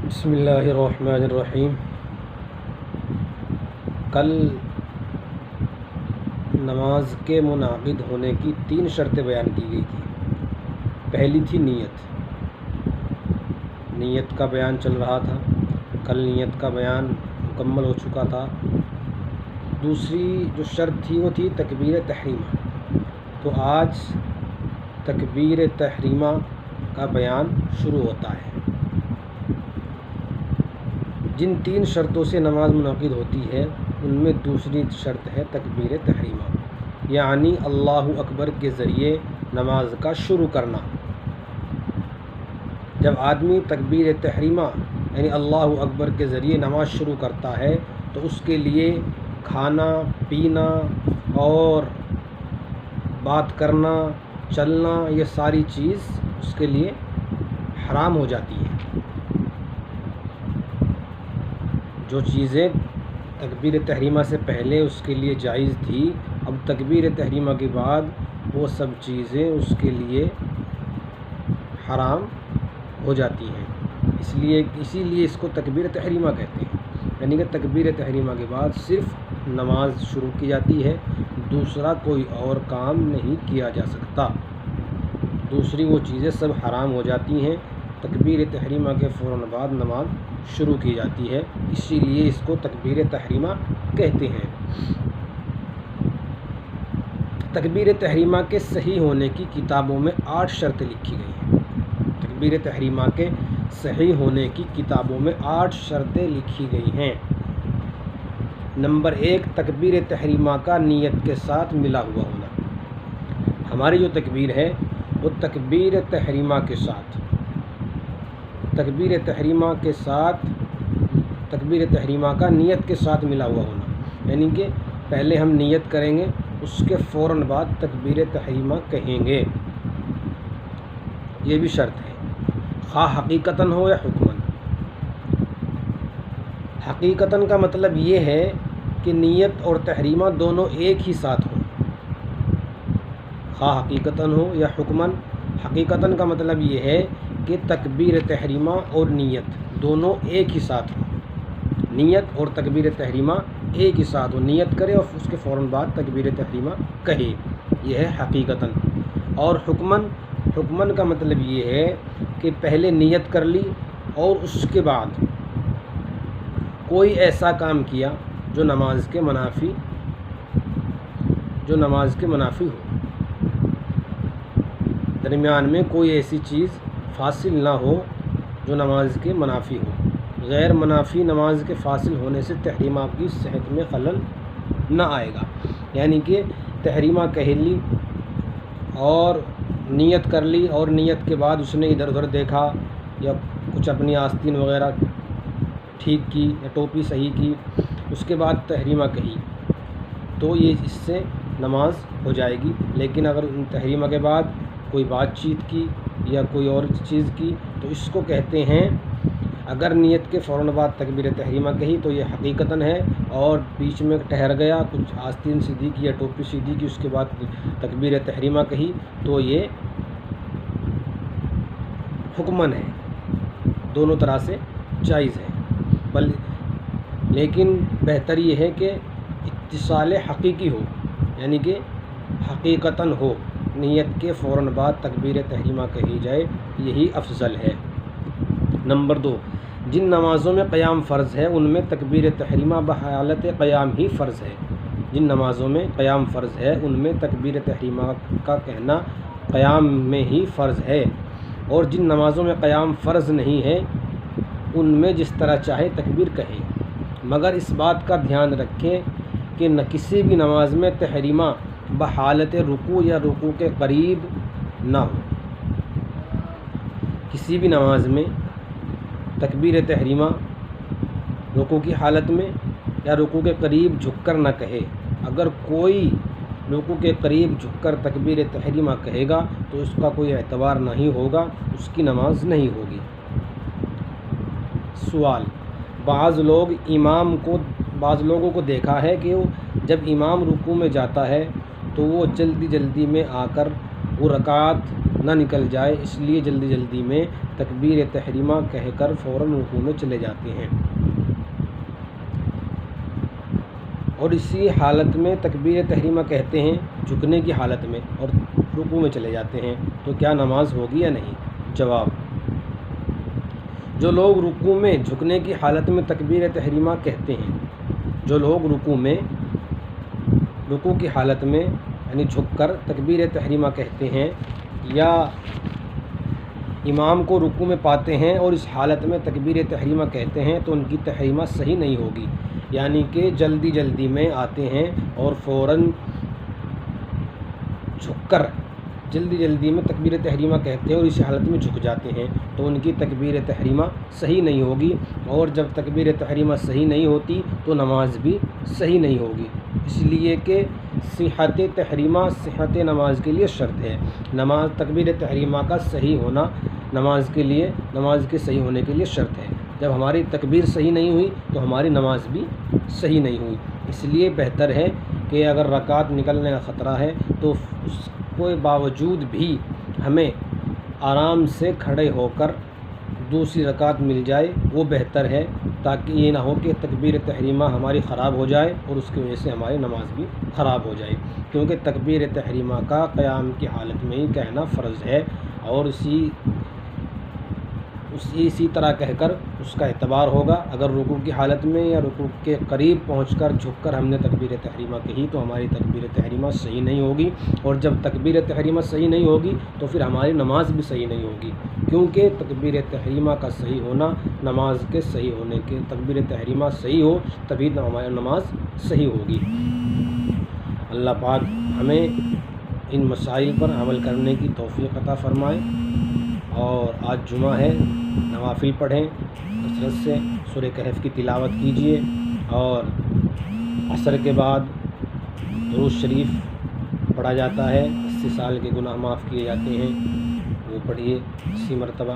بسم اللہ الرحمن الرحیم۔ کل نماز کے منعقد ہونے کی 3 شرطیں بیان کی گئی تھی۔ پہلی تھی نیت کا بیان چل رہا تھا، کل نیت کا بیان مکمل ہو چکا تھا۔ دوسری جو شرط تھی وہ تھی تکبیر تحریمہ، تو آج تکبیر تحریمہ کا بیان شروع ہوتا ہے۔ جن 3 شرطوں سے نماز منعقد ہوتی ہے ان میں دوسری شرط ہے تکبیر تحریمہ، یعنی اللہ اکبر کے ذریعے نماز کا شروع کرنا۔ جب آدمی تکبیر تحریمہ یعنی اللہ اکبر کے ذریعے نماز شروع کرتا ہے تو اس کے لیے کھانا پینا اور بات کرنا چلنا یہ ساری چیز اس کے لیے حرام ہو جاتی ہے۔ جو چیزیں تکبیر تحریمہ سے پہلے اس کے لیے جائز تھی، اب تکبیر تحریمہ کے بعد وہ سب چیزیں اس کے لیے حرام ہو جاتی ہیں۔ اسی لیے اس کو تکبیر تحریمہ کہتے ہیں، یعنی کہ تکبیر تحریمہ کے بعد صرف نماز شروع کی جاتی ہے، دوسرا کوئی اور کام نہیں کیا جا سکتا۔ دوسری وہ چیزیں سب حرام ہو جاتی ہیں۔ تکبیر تحریمہ کے فوراً بعد نماز شروع کی جاتی ہے، اسی لیے اس کو تکبیر تحریمہ کہتے ہیں۔ تکبیر تحریمہ کے صحیح ہونے کی کتابوں میں 8 شرطیں لکھی گئی ہیں۔ تکبیر تحریمہ کے صحیح ہونے کی کتابوں میں 8 شرطیں لکھی گئی ہیں۔ نمبر 1، تکبیر تحریمہ کا نیت کے ساتھ ملا ہوا ہونا۔ ہماری جو تکبیر ہے وہ تکبیر تحریمہ کا نیت کے ساتھ ملا ہوا ہونا، یعنی کہ پہلے ہم نیت کریں گے، اس کے فوراً بعد تکبیر تحریمہ کہیں گے، یہ بھی شرط ہے، خواہ حقیقتاً ہو یا حکماً۔ حقیقتاً کا مطلب یہ ہے کہ نیت اور تحریمہ دونوں ایک ہی ساتھ ہوں، خواہ حقیقتاً ہو یا حکماً۔ حقیقتاً کا مطلب یہ ہے کہ تکبیر تحریمہ اور نیت دونوں ایک ہی ساتھ ہوں، نیت اور تکبیر تحریمہ ایک ہی ساتھ ہو، نیت کرے اور اس کے فوراً بعد تکبیر تحریمہ کہے، یہ ہے حقیقتاً۔ اور حکماً کا مطلب یہ ہے کہ پہلے نیت کر لی اور اس کے بعد کوئی ایسا کام کیا جو نماز کے منافی ہو، درمیان میں کوئی ایسی چیز فاصل نہ ہو جو نماز کے منافی ہو۔ غیر منافی نماز کے فاصل ہونے سے تحریمہ کی صحت میں خلل نہ آئے گا، یعنی کہ تحریمہ کہہ لی اور نیت کر لی اور نیت کے بعد اس نے ادھر ادھر دیکھا یا کچھ اپنی آستین وغیرہ ٹھیک کی یا ٹوپی صحیح کی، اس کے بعد تحریمہ کہی تو یہ اس سے نماز ہو جائے گی۔ لیکن اگر تحریمہ کے بعد کوئی بات چیت کی یا کوئی اور چیز کی تو اس کو کہتے ہیں، اگر نیت کے فوراً بعد تکبیر تحریمہ کہی تو یہ حقیقتاً ہے، اور بیچ میں ٹھہر گیا، کچھ آستین سیدھی کی یا ٹوپی سیدھی کی، اس کے بعد تکبیر تحریمہ کہی تو یہ حکماً ہے، دونوں طرح سے جائز ہے۔ لیکن بہتر یہ ہے کہ اتصال حقیقی ہو، یعنی کہ حقیقتاً ہو، نیت کے فوراً بعد تکبیر تحریمہ کہی جائے، یہی افضل ہے۔ نمبر 2، جن نمازوں میں قیام فرض ہے ان میں تکبیر تحریمہ بحالت قیام ہی فرض ہے۔ جن نمازوں میں قیام فرض ہے ان میں تکبیر تحریمہ کا کہنا قیام میں ہی فرض ہے، اور جن نمازوں میں قیام فرض نہیں ہے ان میں جس طرح چاہے تکبیر کہے، مگر اس بات کا دھیان رکھیں کہ نہ کسی بھی نماز میں تحریمہ بحالت رکوع یا رکوع کے قریب نہ ہو۔ کسی بھی نماز میں تکبیر تحریمہ رکوع کی حالت میں یا رکوع کے قریب جھک کر نہ کہے۔ اگر کوئی رکوع کے قریب جھک کر تکبیر تحریمہ کہے گا تو اس کا کوئی اعتبار نہیں ہوگا، اس کی نماز نہیں ہوگی۔ سوال، بعض لوگوں کو دیکھا ہے کہ جب امام رکوع میں جاتا ہے تو وہ جلدی میں آ کر وہ رکعت نہ نکل جائے، اس لیے جلدی جلدی میں تکبیر تحریمہ کہہ کر فوراً رکوع میں چلے جاتے ہیں، اور اسی حالت میں تکبیر تحریمہ کہتے ہیں جھکنے کی حالت میں اور رکوع میں چلے جاتے ہیں، تو کیا نماز ہوگی یا نہیں؟ جواب: جو لوگ رکوع میں جھکنے کی حالت میں تکبیر تحریمہ کہتے ہیں، جو لوگ رکوع کی حالت میں یعنی جھک کر تکبیر تحریمہ کہتے ہیں، یا امام کو رکوع میں پاتے ہیں اور اس حالت میں تکبیر تحریمہ کہتے ہیں، تو ان کی تحریمہ صحیح نہیں ہوگی، یعنی کہ جلدی جلدی میں آتے ہیں اور فوراً جھک کر جلدی جلدی میں تکبیر تحریمہ کہتے ہیں اور اسی حالت میں جھک جاتے ہیں، تو ان کی تکبیر تحریمہ صحیح نہیں ہوگی، اور جب تکبیر تحریمہ صحیح نہیں ہوتی تو نماز بھی صحیح نہیں ہوگی، اس لیے کہ صحت تحریمہ صحت نماز کے لیے شرط ہے۔ تکبیر تحریمہ کا صحیح ہونا نماز کے صحیح ہونے کے لیے شرط ہے۔ جب ہماری تکبیر صحیح نہیں ہوئی تو ہماری نماز بھی صحیح نہیں ہوئی، اس لیے بہتر ہے کہ اگر رکعت نکلنے کا خطرہ ہے تو اس کے باوجود بھی ہمیں آرام سے کھڑے ہو کر دوسری رکعت مل جائے، وہ بہتر ہے، تاکہ یہ نہ ہو کہ تکبیر تحریمہ ہماری خراب ہو جائے اور اس کی وجہ سے ہماری نماز بھی خراب ہو جائے، کیونکہ تکبیر تحریمہ کا قیام کی حالت میں ہی کہنا فرض ہے، اور اسی طرح کہہ کر اس کا اعتبار ہوگا۔ اگر رکوع کی حالت میں یا رکوع کے قریب پہنچ کر جھک کر ہم نے تکبیر تحریمہ کہی تو ہماری تکبیر تحریمہ صحیح نہیں ہوگی، اور جب تکبیر تحریمہ صحیح نہیں ہوگی تو پھر ہماری نماز بھی صحیح نہیں ہوگی، کیونکہ تکبیر تحریمہ کا صحیح ہونا نماز کے صحیح ہونے کے تکبیر تحریمہ صحیح ہو تبھی ہماری نماز صحیح ہوگی۔ اللہ پاک ہمیں ان مسائل پر عمل کرنے کی توفیق عطا فرمائے، اور آج جمعہ ہے، نوافل پڑھیں، کثرت سے سورہ کہف کی تلاوت کیجیے، اور عصر کے بعد درود شریف پڑھا جاتا ہے، 80 سال کے گناہ معاف کیے جاتے ہیں، وہ پڑھیے 80 مرتبہ۔